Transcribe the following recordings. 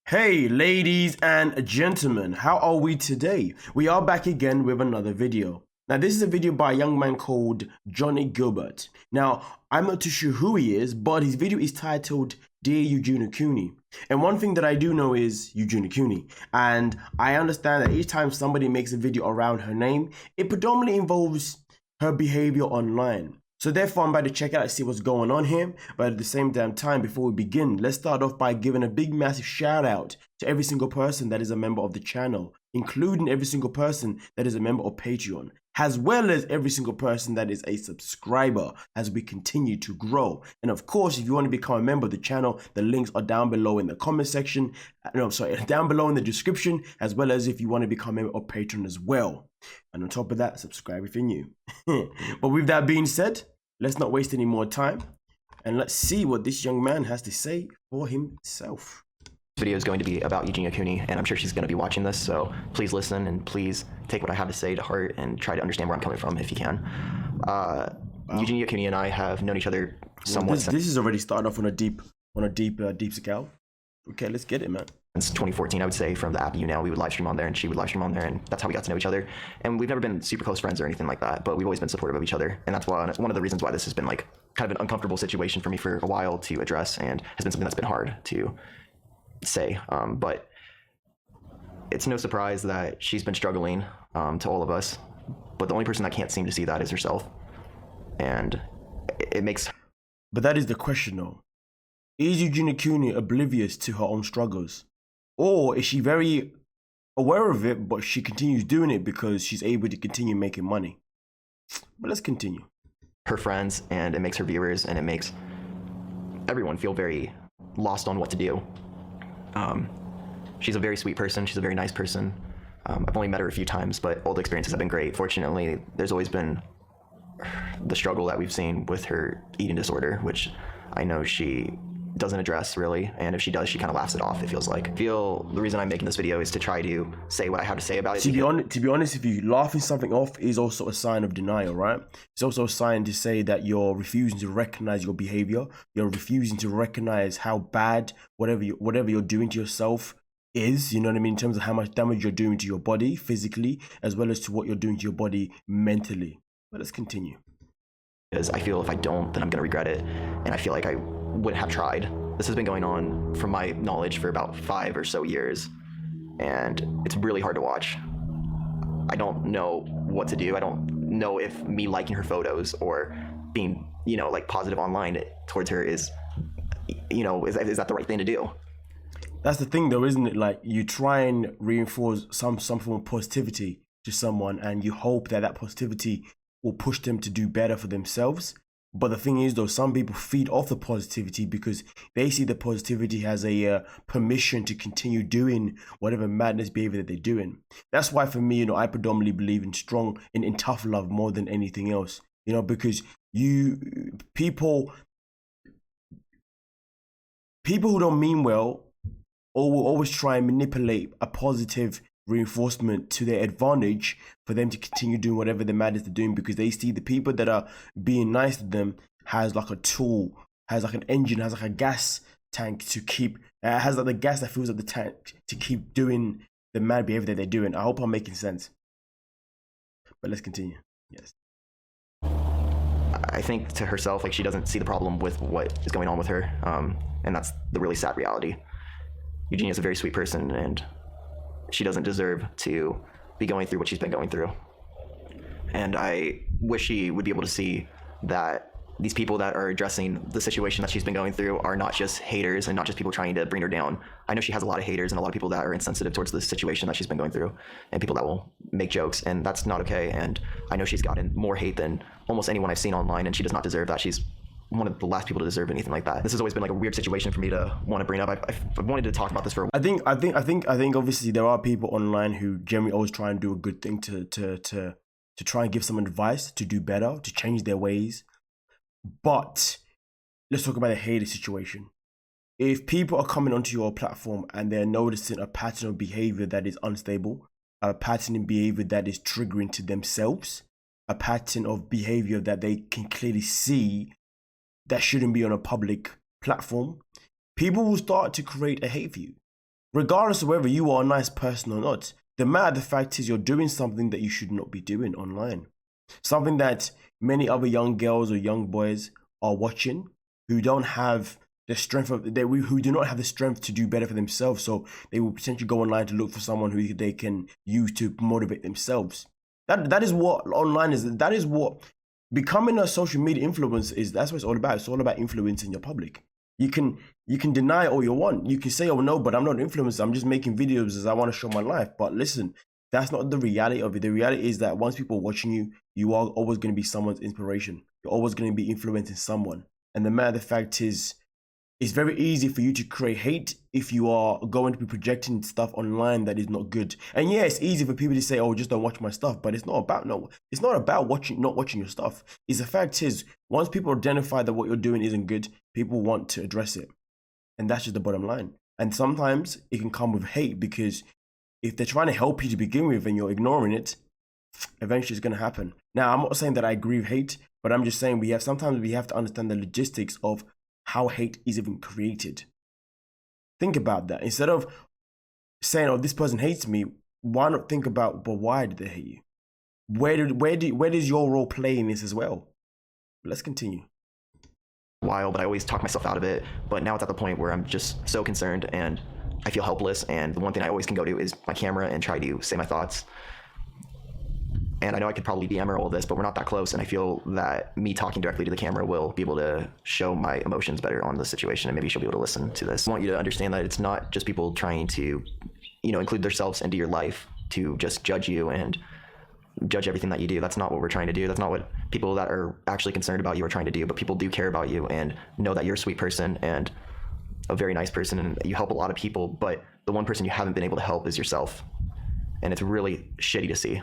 Hey ladies and gentlemen, how are we today? We are back again with another video. Now this is a video by a young man called Johnnie Guilbert. Now I'm not too sure who he is, but his video is titled Dear Eugenia Cooney. And one thing that I do know is Eugenia Cooney. And I understand that each time somebody makes a video around her name, it predominantly involves her behavior online. So therefore, I'm about to check out and see what's going on here. But at the same damn time, before we begin, let's start off by giving a big massive shout out to every single person that is a member of the channel, including every single person that is a member of Patreon, as well as every single person that is a subscriber as we continue to grow. And of course, if you want to become a member of the channel, the links are down below in the comment section. No, sorry, down below in the description, as well as if you want to become a member of Patreon as well. And on top of that, subscribe if you're new. But with that being said, let's not waste any more time and let's see what this young man has to say for himself. This video is going to be about Eugenia Cooney, and I'm sure she's going to be watching this, so please listen and please take what I have to say to heart and try to understand where I'm coming from if you can. Wow. Eugenia Cooney and I have known each other somewhat. Well, this is already starting off on a deep scale. Okay, let's get it, man. Since 2014, I would say, from the app You Now, we would live stream on there and she would live stream on there, and that's how we got to know each other. And we've never been super close friends or anything like that, but we've always been supportive of each other. And that's why one of the reasons why this has been like kind of an uncomfortable situation for me for a while to address, and has been something that's been hard to say. But it's no surprise that she's been struggling to all of us, but the only person that can't seem to see that is herself. And it makes... But that is the question though. Is Eugenia Cooney oblivious to her own struggles? Or is she very aware of it, but she continues doing it because she's able to continue making money? But let's continue. Her friends, and it makes her viewers, and it makes everyone feel very lost on what to do. She's a very sweet person. She's a very nice person. I've only met her a few times, but all the experiences have been great. Fortunately, there's always been the struggle that we've seen with her eating disorder, which I know she doesn't address really, and if she does, she kind of laughs it off, it feels like. I feel the reason I'm making this video is to try to say what I have to say about it. To be honest, if you laughing something off is also a sign of denial, right? It's also a sign to say that you're refusing to recognize your behavior. You're refusing to recognize how bad whatever you're doing to yourself is, you know what I mean, in terms of how much damage you're doing to your body physically, as well as to what you're doing to your body mentally. But let's continue. Because I feel if I don't, then I'm going to regret it, and I feel like I wouldn't have tried. This has been going on, from my knowledge, for about 5 or so years, and it's really hard to watch. I don't know what to do. I don't know if me liking her photos or being, like positive online towards her is that the right thing to do? That's the thing though, isn't it? Like, you try and reinforce some form of positivity to someone, and you hope that positivity will push them to do better for themselves. But the thing is though, some people feed off the positivity because they see the positivity as a permission to continue doing whatever madness behavior that they're doing. That's why for me, I predominantly believe in tough love more than anything else, because people who don't mean well or will always try and manipulate a positive reinforcement to their advantage for them to continue doing whatever the madness they're doing, because they see the people that are being nice to them has like a tool, has like an engine, has like a gas tank to keep, has like the gas that fills up the tank to keep doing the mad behavior that they're doing. I hope I'm making sense. But let's continue. Yes. I think to herself, like, she doesn't see the problem with what is going on with her, and that's the really sad reality. Eugenia is a very sweet person, and she doesn't deserve to be going through what she's been going through. And I wish she would be able to see that these people that are addressing the situation that she's been going through are not just haters and not just people trying to bring her down. I know she has a lot of haters and a lot of people that are insensitive towards the situation that she's been going through, and people that will make jokes, and that's not okay. And I know she's gotten more hate than almost anyone I've seen online, and she does not deserve that. She's one of the last people to deserve anything like that. This has always been like a weird situation for me to want to bring up. I've wanted to talk about this for a while. I think obviously there are people online who generally always try and do a good thing to try and give some advice to do better, to change their ways. But let's talk about the hater situation. If people are coming onto your platform and they're noticing a pattern of behavior that is unstable, a pattern in behavior that is triggering to themselves, a pattern of behavior that they can clearly see that shouldn't be on a public platform, people will start to create a hate for you. regardless of whether you are a nice person or not, the matter of the fact is you're doing something that you should not be doing online. Something that many other young girls or young boys are watching who don't have the strength who do not have the strength to do better for themselves. So they will potentially go online to look for someone who they can use to motivate themselves. That is what online is. That is what becoming a social media influencer is. That's what it's all about. It's all about influencing your public. You can deny all you want. You can say, oh no, but I'm not an influencer. I'm just making videos as I want to show my life. But listen, that's not the reality of it. The reality is that once people are watching you, you are always going to be someone's inspiration. You're always going to be influencing someone. And the matter of the fact is, it's very easy for you to create hate if you are going to be projecting stuff online that is not good. And yeah, it's easy for people to say, oh, just don't watch my stuff. But it's not about not watching your stuff. It's the fact is, once people identify that what you're doing isn't good, people want to address it. And that's just the bottom line. And sometimes it can come with hate, because if they're trying to help you to begin with and you're ignoring it, eventually it's going to happen. Now, I'm not saying that I agree with hate, but I'm just saying sometimes we have to understand the logistics of how hate is even created. Think about that. Instead of saying, oh, this person hates me, why not think about, but why did they hate you? Where does your role play in this as well? But let's continue. While, but I always talk myself out of it. But now it's at the point where I'm just so concerned and I feel helpless. And the one thing I always can go to is my camera and try to say my thoughts. And I know I could probably DM all of this, but we're not that close. And I feel that me talking directly to the camera will be able to show my emotions better on the situation. And maybe she'll be able to listen to this. I want you to understand that it's not just people trying to, include themselves into your life to just judge you and judge everything that you do. That's not what we're trying to do. That's not what people that are actually concerned about you are trying to do. But people do care about you and know that you're a sweet person and a very nice person and you help a lot of people. But the one person you haven't been able to help is yourself. And it's really shitty to see.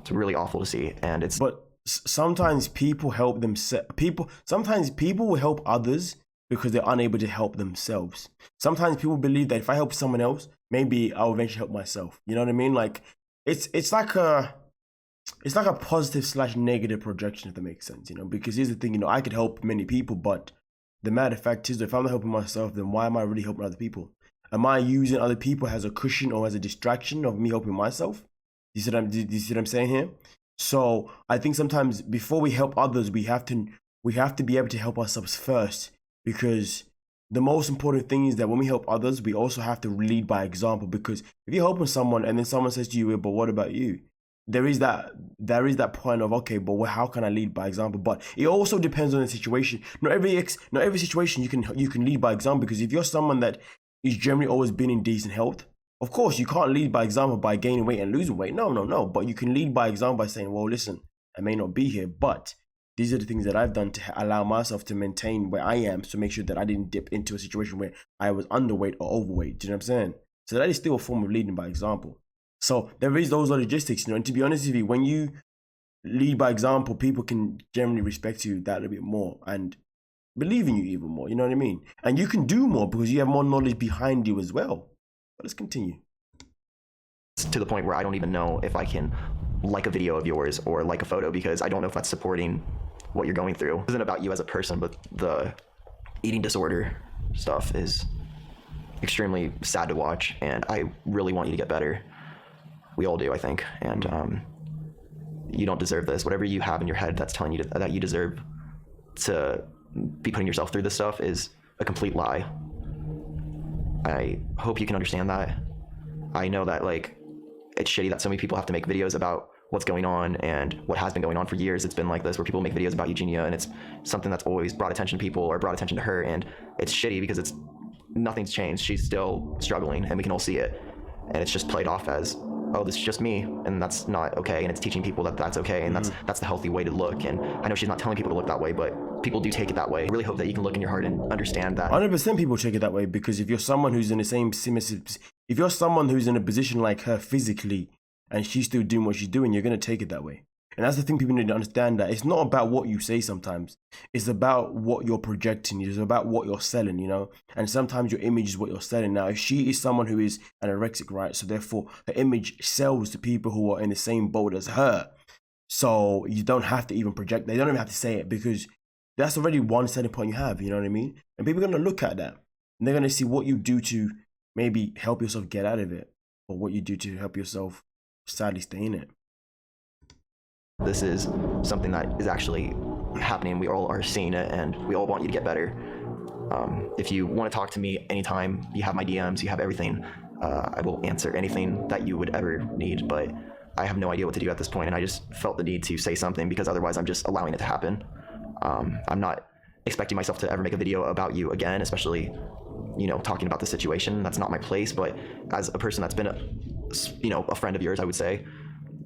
It's really awful to see, and it's. But sometimes people help themselves. Sometimes people will help others because they're unable to help themselves. Sometimes people believe that if I help someone else, maybe I'll eventually help myself. You know what I mean? Like it's like a positive / negative projection, if that makes sense. Because here's the thing. I could help many people, but the matter of fact is, if I'm not helping myself, then why am I really helping other people? Am I using other people as a cushion or as a distraction of me helping myself? Do you see what I'm saying here? So I think sometimes before we help others, we have to be able to help ourselves first, because the most important thing is that when we help others, we also have to lead by example. Because if you're helping someone and then someone says to you, but what about you? There is that point of, okay, but how can I lead by example? But it also depends on the situation. Not every situation you can lead by example, because if you're someone that is generally always been in decent health, of course, you can't lead by example by gaining weight and losing weight. No. But you can lead by example by saying, well, listen, I may not be here, but these are the things that I've done to allow myself to maintain where I am, to make sure that I didn't dip into a situation where I was underweight or overweight. Do you know what I'm saying? So that is still a form of leading by example. So there is those logistics, and to be honest with you, when you lead by example, people can generally respect you that a little bit more and believe in you even more. You know what I mean? And you can do more because you have more knowledge behind you as well. But let's continue. To the point where I don't even know if I can like a video of yours or like a photo, because I don't know if that's supporting what you're going through. It isn't about you as a person, but the eating disorder stuff is extremely sad to watch, and I really want you to get better. We all do, I think, and you don't deserve this. Whatever you have in your head that's telling you that you deserve to be putting yourself through this stuff is a complete lie. I hope you can understand that. I know that it's shitty that so many people have to make videos about what's going on and what has been going on for years. It's been like this, where people make videos about Eugenia, and it's something that's always brought attention to people or brought attention to her, and it's shitty because nothing's changed. She's still struggling, and we can all see it. And it's just played off as, oh, this is just me, and that's not okay. And it's teaching people that that's okay, and that's the healthy way to look. And I know she's not telling people to look that way, but people do take it that way. I really hope that you can look in your heart and understand that. 100% people take it that way, because if you're someone who's in the same, if you're someone who's in a position like her physically, and she's still doing what she's doing, you're going to take it that way. And that's the thing people need to understand, that it's not about what you say sometimes. It's about what you're projecting. It's about what you're selling, And sometimes your image is what you're selling. Now, if she is someone who is anorexic, right? So therefore, her image sells to people who are in the same boat as her. So you don't have to even project. They don't even have to say it, because that's already one selling point you have, you know what I mean? And people are going to look at that, and they're going to see what you do to maybe help yourself get out of it, or what you do to help yourself sadly stay in it. This is something that is actually happening. We all are seeing it, and we all want you to get better. If you want to talk to me anytime, you have my DMs, you have everything. I will answer anything that you would ever need, but I have no idea what to do at this point, and I just felt the need to say something because otherwise I'm just allowing it to happen. I'm not expecting myself to ever make a video about you again, especially, you know, talking about the situation. That's not my place, but as a person that's been a friend of yours, I would say,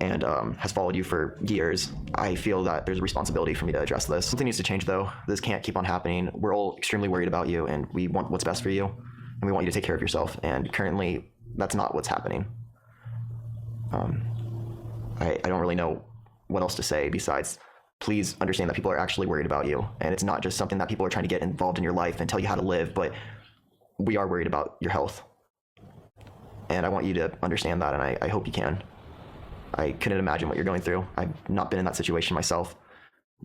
and has followed you for years, I feel that there's a responsibility for me to address this. Something needs to change, though. This can't keep on happening. We're all extremely worried about you, and we want what's best for you, and we want you to take care of yourself, and currently that's not what's happening. I don't really know what else to say besides please understand that people are actually worried about you, and it's not just something that people are trying to get involved in your life and tell you how to live, but we are worried about your health, and I want you to understand that, and I hope you can. I couldn't imagine what you're going through. I've not been in that situation myself,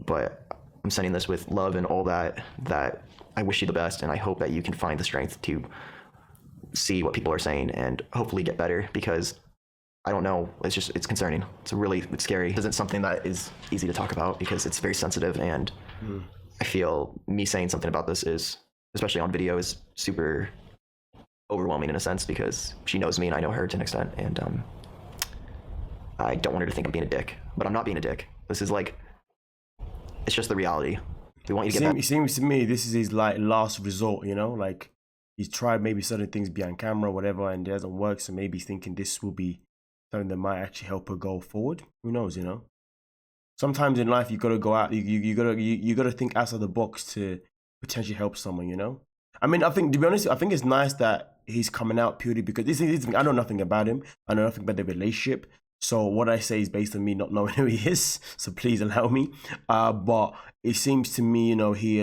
but I'm sending this with love and all that I wish you the best, and I hope that you can find the strength to see what people are saying and hopefully get better, because I don't know, it's concerning. It's scary. It isn't something that is easy to talk about because it's very sensitive, and I feel me saying something about this is, especially on video, is super overwhelming in a sense because she knows me and I know her to an extent, and I don't want her to think I'm being a dick, but I'm not being a dick. This is like, it's just the reality. We want you to get back. It seems to me this is his like last resort, you know, like he's tried maybe certain things behind camera, whatever, and it doesn't work. So maybe he's thinking this will be something that might actually help her go forward. Who knows, you know? Sometimes in life you gotta go out, you gotta think outside the box to potentially help someone, you know? I mean, I think, to be honest, I think it's nice that he's coming out purely because I know nothing about him. I know nothing about the relationship. So what I say is based on me not knowing who he is. So please allow me. But it seems to me, you know, he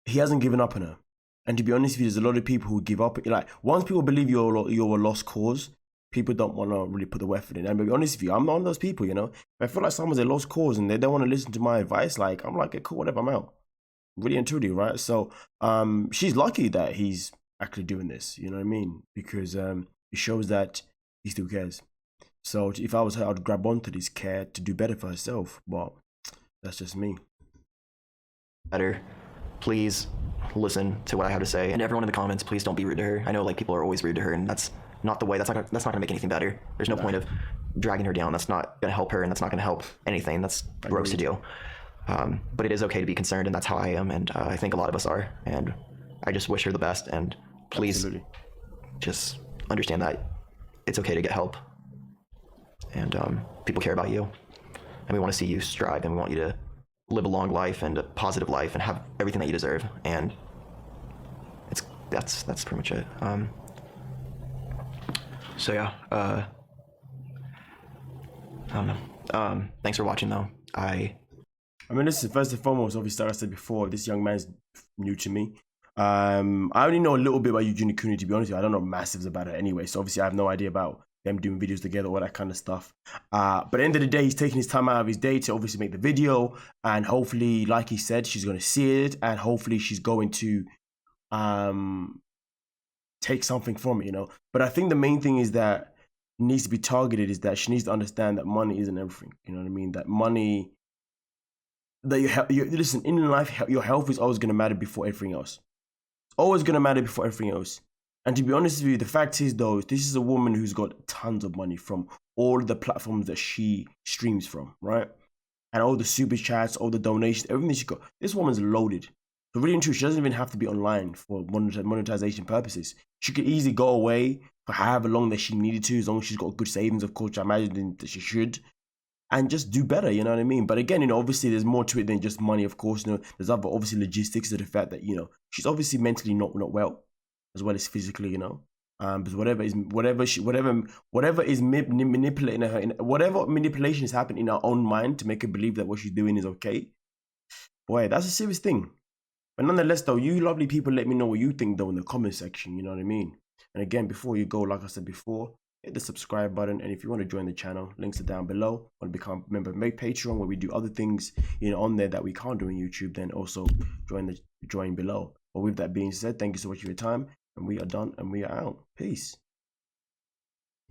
hasn't given up on her. And to be honest with you, there's a lot of people who give up. Like, once people believe you're a lost cause, people don't want to really put the effort in. And to be honest with you, I'm not one of those people, you know. If I feel like someone's a lost cause and they don't want to listen to my advice, like, I'm like, okay, cool, whatever, I'm out. Really and truly, right? So she's lucky that he's actually doing this, you know what I mean? Because it shows that he still cares. So if I was her, I'd grab onto this care to do better for herself. But that's just me. Better. Please listen to what I have to say. And everyone in the comments, please don't be rude to her. I know like people are always rude to her, and that's not the way. That's not gonna make anything better. There's no point of dragging her down. That's not gonna help her, and that's not gonna help anything. That's gross to do. But it is okay to be concerned, and that's how I am, and I think a lot of us are. And I just wish her the best, and please just understand that it's okay to get help. And people care about you, and we want to see you strive, and we want you to live a long life and a positive life and have everything that you deserve. And that's pretty much it. So yeah, I don't know. Thanks for watching, though. I mean, listen, first and foremost, obviously, like I said before, this young man's new to me. I only know a little bit about Eugenia Cooney, to be honest with you. I don't know massives about her anyway, so obviously I have no idea about them doing videos together, all that kind of stuff. But at the end of the day, he's taking his time out of his day to obviously make the video, and hopefully, like he said, she's going to see it, and hopefully she's going to take something from it, you know. But I think the main thing is that needs to be targeted is that she needs to understand that money isn't everything, you know what I mean? That money, that listen, in life, your health is always going to matter before everything else. It's always going to matter before everything else. And to be honest with you, the fact is, though, this is a woman who's got tons of money from all the platforms that she streams from, right? And all the super chats, all the donations, everything she got. This woman's loaded. So really and truly, she doesn't even have to be online for monetization purposes. She could easily go away for however long that she needed to, as long as she's got good savings, of course, I imagine that she should, and just do better, you know what I mean? But again, you know, obviously there's more to it than just money, of course. You know, there's other, obviously, logistics of the fact that, you know, she's obviously mentally not well, as well as physically, you know. Because whatever manipulating her, whatever manipulation is happening in her own mind to make her believe that what she's doing is okay, boy, that's a serious thing. But nonetheless, though, you lovely people, let me know what you think, though, in the comment section, you know what I mean? And again, before you go, like I said before, hit the subscribe button, and if you want to join the channel, links are down below. Want to become a member of Patreon, where we do other things, you know, on there that we can't do on YouTube, then also join below. But with that being said, thank you so much for your time. And we are done and we are out. Peace.